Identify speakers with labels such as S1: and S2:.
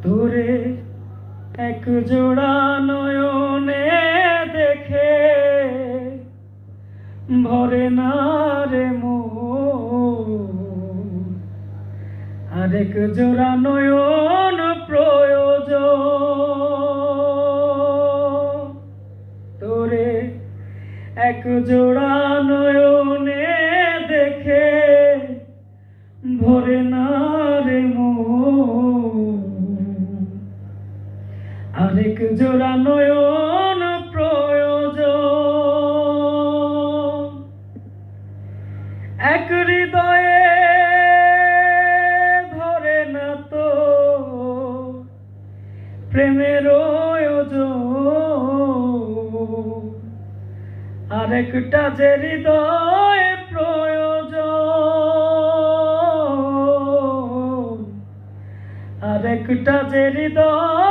S1: তোরে এক জোড়া নয়নে দেখে ভরে না রে মন, আরেক জোড়া নয়ন প্রয়োজন। তোরে এক জোড়া নয়নে দেখে ভরে না রে মন, আরেক জোড়া নয়ন প্রয়োজন। এক হৃদয়ে ধরে না তো প্রেমের ওজন, আরেকটা যে হৃদয় প্রয়োজন, আরেকটা যে হৃদয়